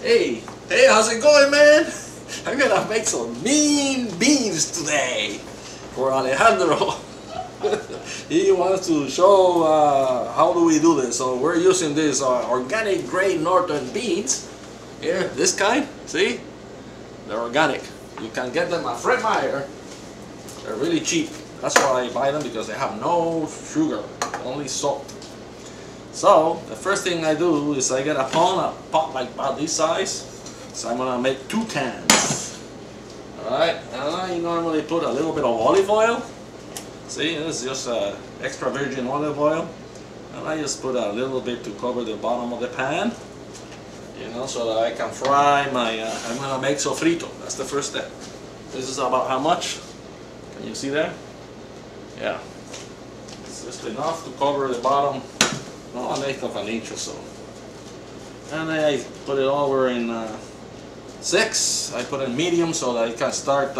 Hey, how's it going, man? I'm gonna make some mean beans today for Alejandro. He wants to show how do we do this. So we're using this organic Great Northern beans. Here, this kind, see? They're organic. You can get them at Fred Meyer. They're really cheap. That's why I buy them, because they have no sugar, only salt. So the first thing I do is I get a pot like about this size. So I'm gonna make 2 cans. Alright, and I normally put a little bit of olive oil. See, this is just extra virgin olive oil. And I just put a little bit to cover the bottom of the pan. You know, so that I can fry my, I'm gonna make sofrito. That's the first step. This is about how much? Can you see there? Yeah. It's just enough to cover the bottom. No, an eighth of an inch or so. And then I put it over in 6. I put it in medium so that I can start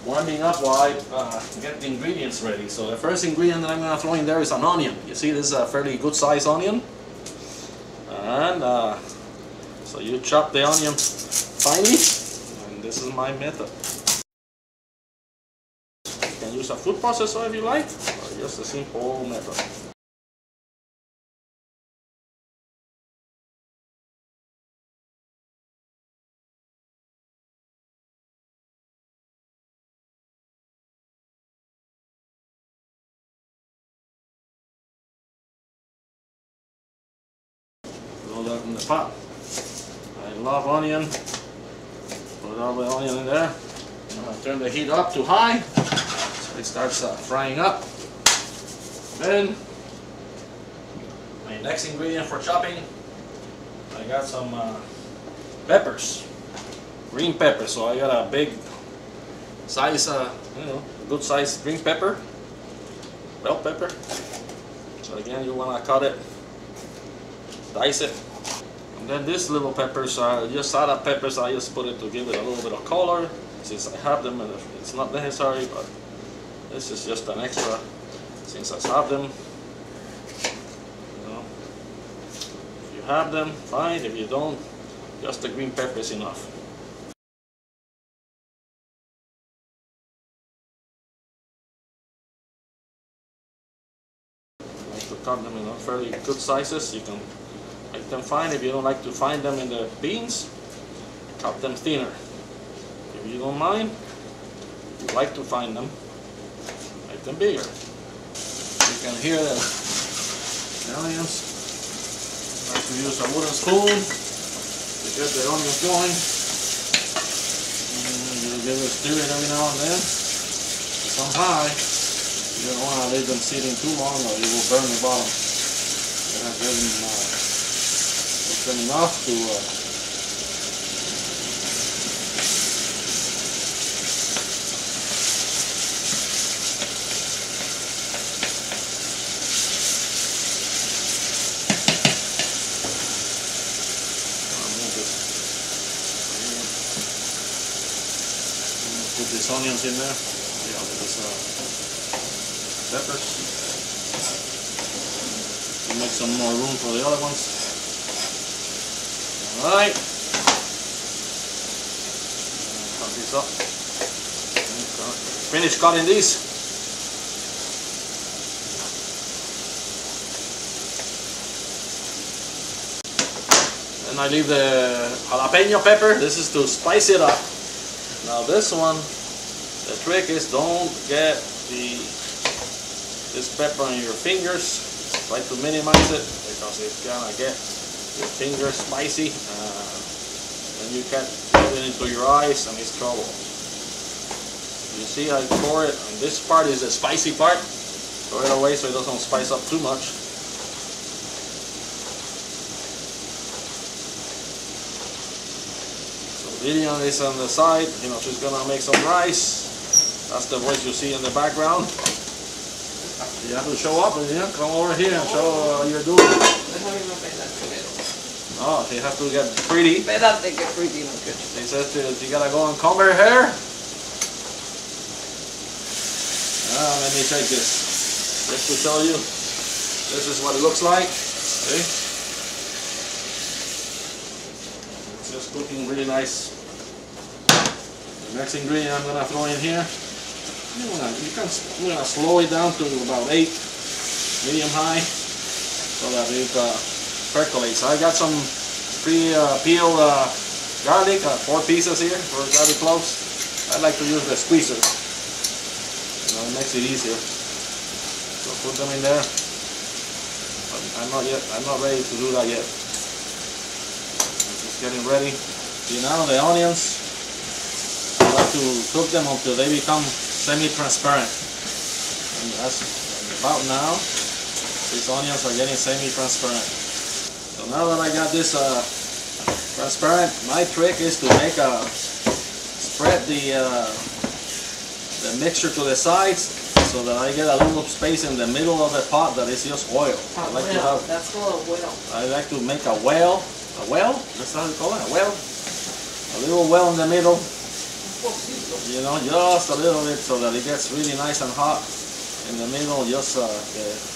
warming up while I get the ingredients ready. So the first ingredient that I'm going to throw in there is an onion. You see, this is a fairly good sized onion. And so you chop the onion finely. And this is my method. You can use a food processor if you like, or just a simple method. Throw that in the pot. I love onion. Put all the onion in there. I'm going to turn the heat up to high so it starts frying up. Then my next ingredient for chopping, I got some peppers, green pepper. So I got a big size, good size green pepper, bell pepper. So again, you want to cut it, dice it. And then these little peppers are just salad peppers. I just put it to give it a little bit of color, since I have them, and it's not necessary, but this is just an extra since I have them. You know, if you have them, fine. If you don't, just the green pepper is enough. I like to cut them in fairly good sizes. You can make them fine. If you don't like to find them in the beans, cut them thinner. If you don't mind, if you like to find them, make them bigger. You can hear the onions. I like to use a wooden spoon to get the onions going. And you give it a stir it every now and then. Become high. You don't want to leave them sitting too long, or you will burn the bottom. You have to give them enough to put these onions in there. Yeah, with these peppers. To make some more room for the other ones. Alright. Cut this up. Finish cutting these. And I leave the jalapeno pepper. This is to spice it up. Now this one, the trick is don't get this pepper on your fingers. Try to minimize it, because it's gonna get your fingers spicy. And you can get it into your eyes and it's trouble. You see I pour it, and this part is the spicy part. Throw it away so it doesn't spice up too much. Lilian is on the side, you know, she's gonna make some rice. That's the voice you see in the background. You have to show up, Lilian. Come over here and show what you're doing. Oh, she has to get pretty. She says you gotta go and comb her hair. Let me take this. Just to show you. This is what it looks like. See? just cooking really nice. The next ingredient I'm gonna throw in here. I'm gonna slow it down to about 8, medium high, so that it percolates. I got some pre-peeled garlic, 4 pieces here for garlic cloves. I like to use the squeezer. You know, it makes it easier. So put them in there. But I'm not ready to do that yet. I'm just getting ready. See, now the onions, I like to cook them until they become semi-transparent. And that's about now. These onions are getting semi-transparent. So now that I got this transparent, my trick is to make spread the mixture to the sides, so that I get a little space in the middle of the pot that is just oil. That's called a well. I like to make a well. A well? That's how you call it? A well? A little well in the middle. You know, just a little bit, so that it gets really nice and hot in the middle. Just the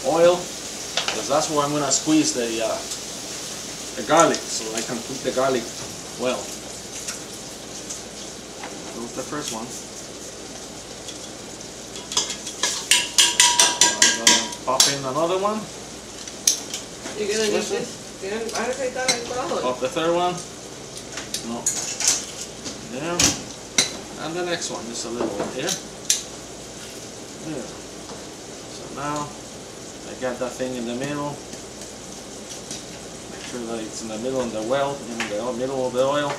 oil, because that's where I'm gonna squeeze the garlic, so I can cook the garlic well. Here's the first one. Pop in another one. You're gonna use this? Pop the third one. No. There. And the next one, just a little one here. There. So now I got that thing in the middle. Make sure that it's in the middle of the well, in the middle of the oil.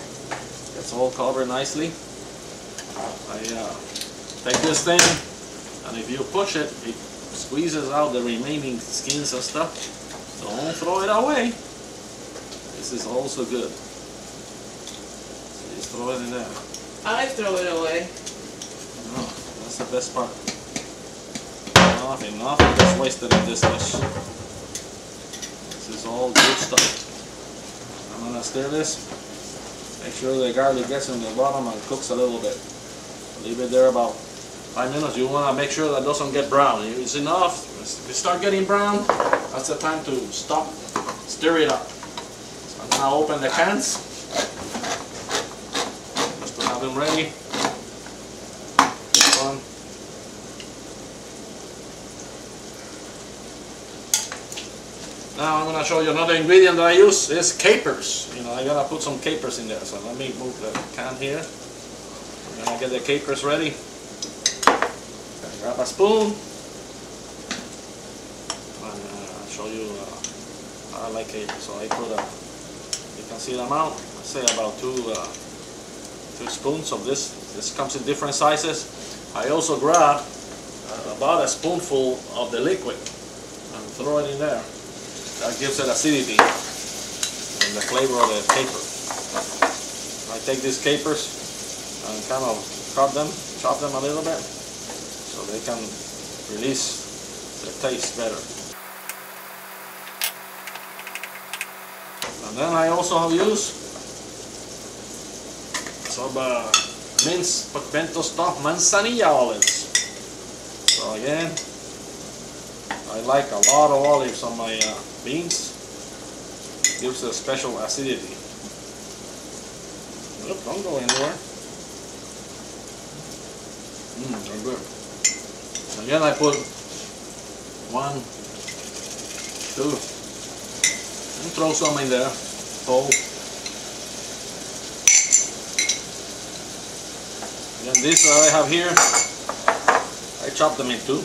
It's all covered nicely. I take this thing, and if you push it, it squeezes out the remaining skins and stuff. Don't throw it away. This is also good. So just throw it in there. I throw it away. No, that's the best part. Nothing is wasted in this dish. This is all good stuff. I'm gonna stir this. Make sure the garlic gets in the bottom and cooks a little bit. Leave it there about 5 minutes. You want to make sure that doesn't get brown. It's enough. If it start getting brown, that's the time to stop, stir it up. So I'm gonna open the cans just to have them ready. This one. Now I'm gonna show you another ingredient that I use is capers. You know, I gotta put some capers in there. So let me move the can here. I'm gonna get the capers ready. Grab a spoon. I'll show you how I like capers. So I put you can see the amount. I say about 2 spoons of this. This comes in different sizes. I also grab about a spoonful of the liquid and throw it in there. That gives it acidity and the flavor of the caper. I take these capers and kind of chop them a little bit, so they can release the taste better. And then I also use some minced pimento stuffed manzanilla olives. So again, I like a lot of olives on my beans. Gives a special acidity. Look, don't go anywhere. They're good. Again, I put 1, 2, and throw some in there. Whole. And this I have here, I chop them in 2. I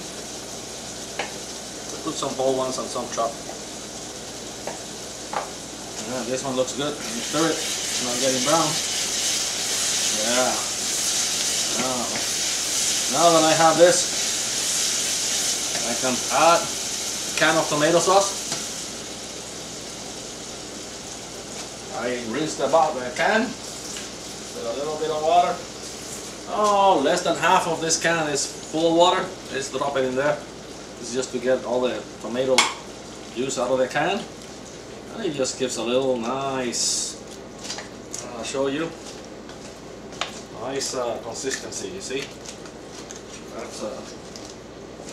put some whole ones and some chopped. Yeah, this one looks good. Stir it. It's not getting brown. Yeah. Now that I have this, I can add a can of tomato sauce. I rinse the can with a little bit of water. Oh, less than half of this can is full of water. Let's drop it in there. It's just to get all the tomato juice out of the can. And it just gives a little nice, I'll show you, nice consistency, you see?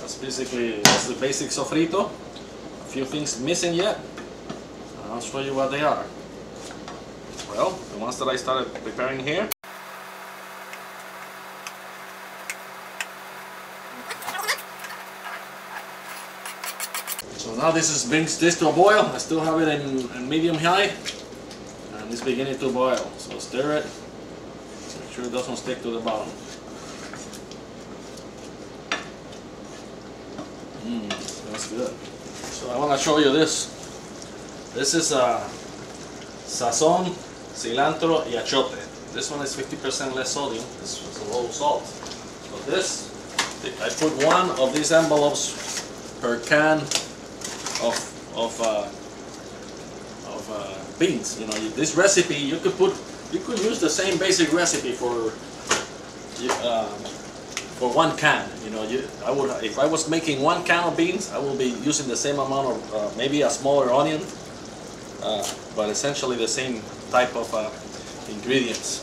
That's basically, that's the basic sofrito. A few things missing yet. I'll show you what they are. Well, ones that I started preparing here. So now this brings this to a boil. I still have it in medium high, and it's beginning to boil. So stir it. Make sure it doesn't stick to the bottom. That's good. So I want to show you this. This is sazon, cilantro, y achote. This one is 50% less sodium. This was a low salt. So this, I put one of these envelopes per can of beans. You know, this recipe you could use the same basic recipe for one can. You know, I would, if I was making 1 can of beans, I will be using the same amount of maybe a smaller onion, but essentially the same type of ingredients.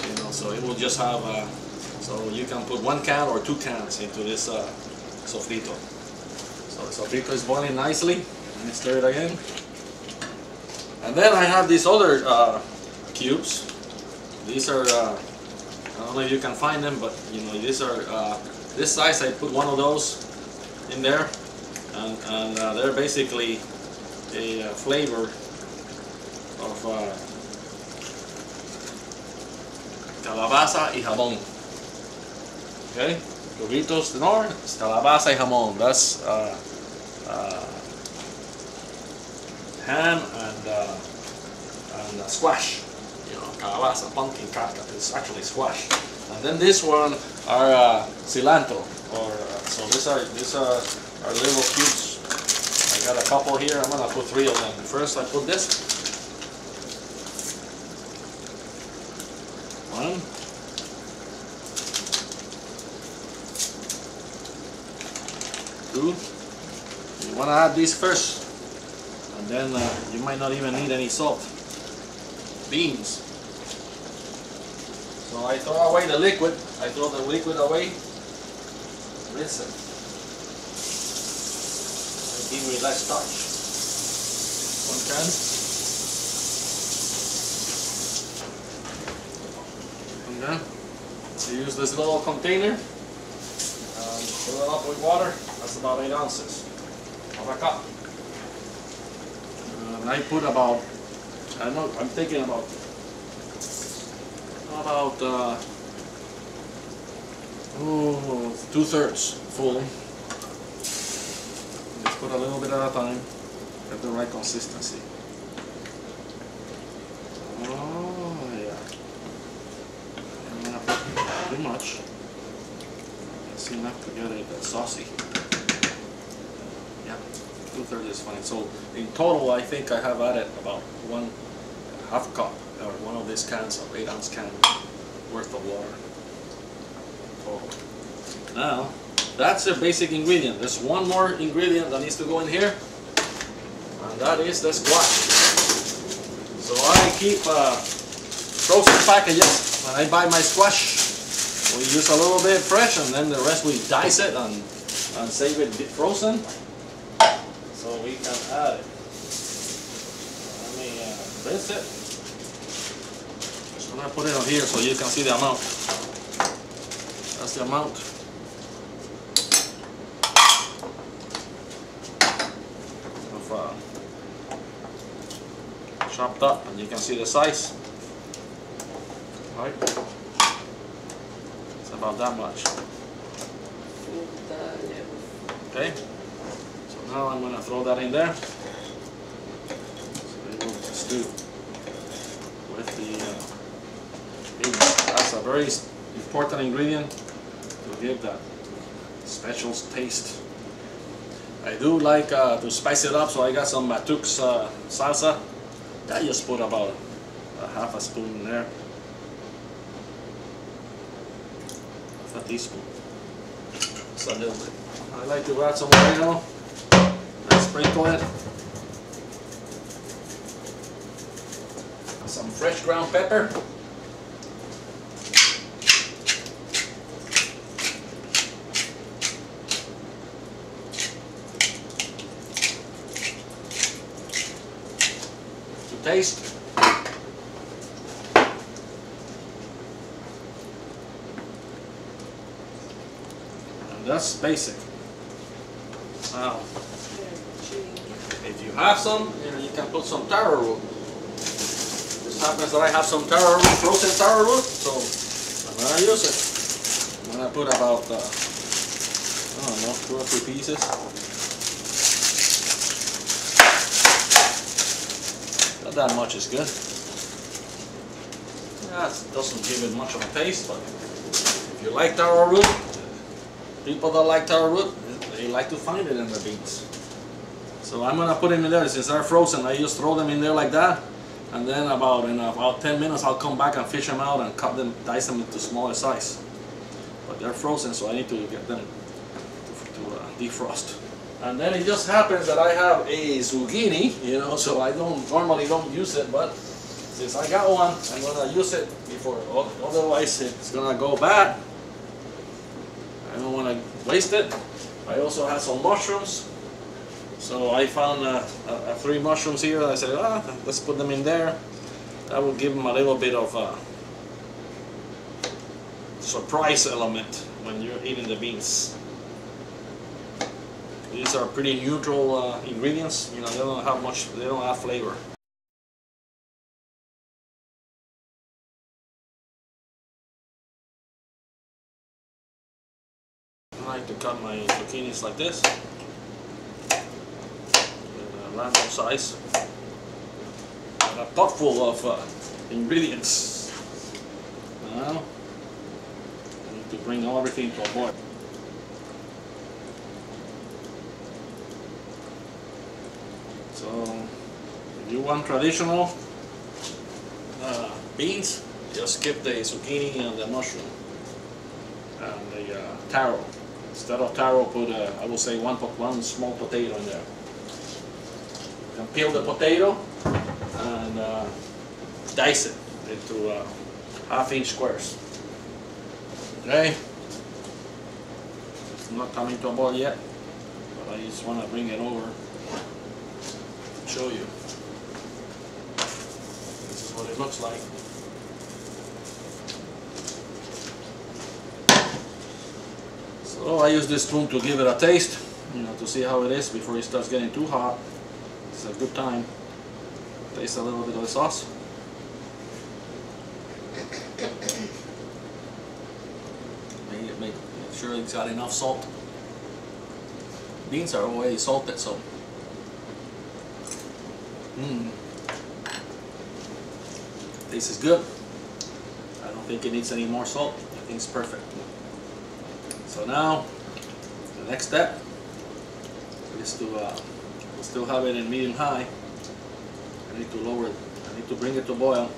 You know, so it will just have so you can put 1 can or 2 cans into this sofrito. So the sofrito is boiling nicely. Let me stir it again. And then I have these other cubes. These are I don't know if you can find them, but you know, these are this size. I put one of those in there, and they're basically a flavor of calabaza y jamón. Okay, Doritos de Nor, it's calabaza y jamón. That's ham and squash. You know, calabaza, pumpkin carrot. It's actually squash. And then this one are cilantro. So these are little cubes. I got a couple here. I'm gonna put 3 of them. First, I put this. 1. 2. You wanna add these first, and then you might not even need any salt. Beans. So I throw away the liquid. I throw the liquid away. Rinse it. Give me less starch. 1 can. And then I use this little container and fill it up with water. That's about 8 ounces of a cup. And I put about, I'm thinking about 2/3 full. Just put a little bit at a time, get the right consistency. Oh yeah. I'm gonna put too much. It's enough to get it saucy. Yeah, 2/3 is fine. So in total, I think I have added about 1/2 cup. Or one of these cans of 8-ounce can worth of water total. Now that's a basic ingredient. There's one more ingredient that needs to go in here, and that is the squash. So I keep frozen packages when I buy my squash. We use a little bit fresh, and then the rest we dice it and save it frozen so we can add it. Let me rinse it. I'm going to put it on here so you can see the amount. That's the amount. Of chopped up, and you can see the size. Right? It's about that much. Okay. So now I'm going to throw that in there. So it will stew with the that's a very important ingredient to give that special taste. I do like to spice it up, so I got some Matux salsa. I just put about a 1/2 spoon in there. 1/2 teaspoon. Just a little bit. I like to add some oregano and sprinkle it. Some fresh ground pepper. Taste. And that's basic. Now, if you have some, you can put some taro root. This happens that I have some taro root, frozen taro root, so I'm gonna use it. I'm gonna put about, I don't know, 2 or 3 pieces. Not that much is good. Yeah, it doesn't give it much of a taste, but if you like taro root, people that like taro root, they like to find it in the beans. So I'm gonna put them in there. Since they're frozen, I just throw them in there like that, and then in about 10 minutes I'll come back and fish them out and cut them, dice them into smaller size. But they're frozen, so I need to get them to defrost. And then it just happens that I have a zucchini, so I normally don't use it, but since I got one, I'm gonna use it before. Otherwise, it's gonna go bad. I don't want to waste it. I also have some mushrooms. So I found 3 mushrooms here. I said, let's put them in there. That will give them a little bit of a surprise element when you're eating the beans. These are pretty neutral ingredients. They don't have much. They don't have flavor. I like to cut my zucchinis like this. Random size, and a pot full of ingredients. Now, I need to bring everything to a boil. So, if you want traditional beans, just skip the zucchini and the mushroom and the taro. Instead of taro, put I will say one small potato in there. You can peel the potato and dice it into 1/2-inch squares. Okay, it's not coming to a boil yet, but I just want to bring it over and show you. This is what it looks like. So I use this spoon to give it a taste, to see how it is before it starts getting too hot. It's a good time. Taste a little bit of the sauce. Make sure it's got enough salt. Beans are already salted, so this is good. I don't think it needs any more salt. I think it's perfect. So now the next step is to still have it in medium high. I need to lower it. I need to bring it to boil.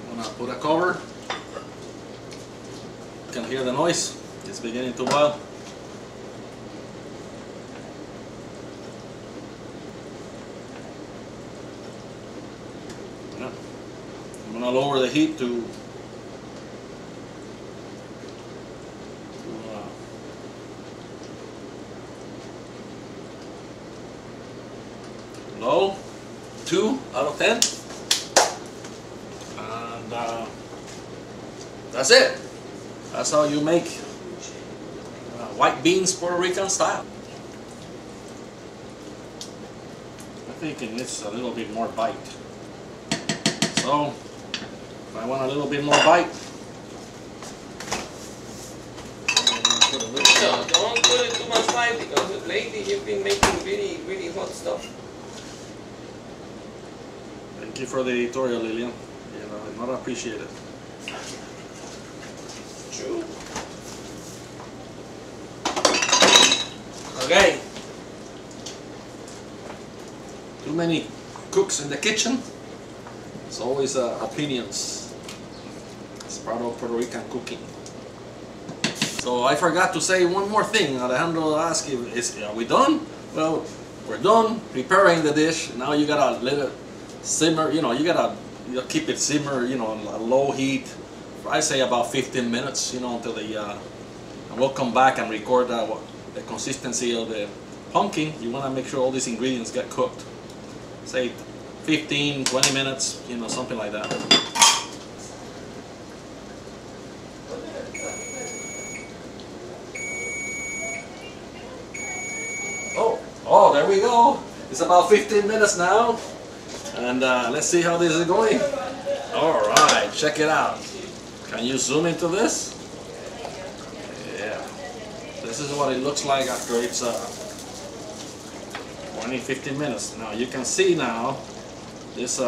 I'm gonna put a cover. You can hear the noise. It's beginning to boil. Yeah. I'm gonna lower the heat to low, 2 out of 10, and that's it. That's how you make white beans Puerto Rican style. I think it needs a little bit more bite. So if I want a little bit more bite, So don't put it too much bite, because lately you've been making really hot stuff. Thank you for the editorial, Lillian. Not appreciated. True. Okay. Too many cooks in the kitchen. It's always opinions. It's part of Puerto Rican cooking. So I forgot to say one more thing. Alejandro asked, are we done? Well, we're done preparing the dish. Now you gotta let it simmer. You gotta keep it simmer. On a low heat. I say about 15 minutes. Until and we'll come back and record the consistency of the pumpkin. You wanna make sure all these ingredients get cooked. Say 15, 20 minutes. Something like that. there we go. It's about 15 minutes now. And let's see how this is going. Alright, check it out. Can you zoom into this? Yeah. This is what it looks like after it's 20, 15 minutes. Now you can see now this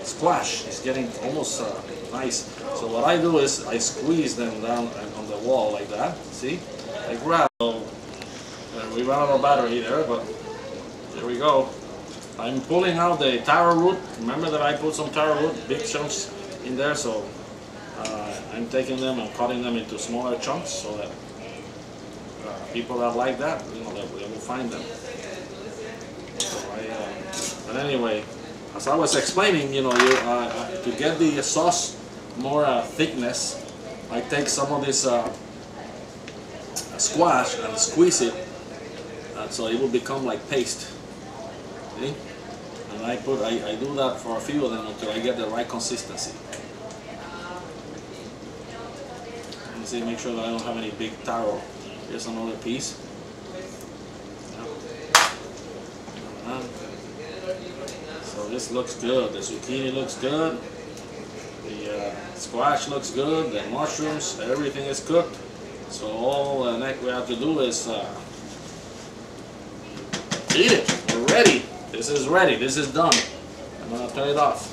squash is getting almost nice. So what I do is I squeeze them down on the wall like that. See? I grab. So, we run out of battery there, but there we go. I'm pulling out the taro root. Remember that I put some taro root, big chunks in there, so I'm taking them and cutting them into smaller chunks so that people that like that, you know, they will find them. So but anyway, as I was explaining, you know, to get the sauce more thickness, I take some of this squash and squeeze it, so it will become like paste. See? And I do that for a few of them until I get the right consistency. And see, make sure that I don't have any big taro. Here's another piece. So this looks good. The zucchini looks good. The squash looks good. The mushrooms, everything is cooked. So all the next we have to do is eat it. We're ready. This is ready. This is done. I'm gonna turn it off.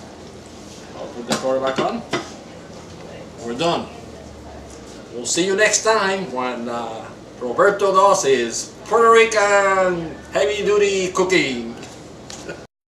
I'll put the cover back on. We're done. We'll see you next time when Roberto does his Puerto Rican heavy duty cooking.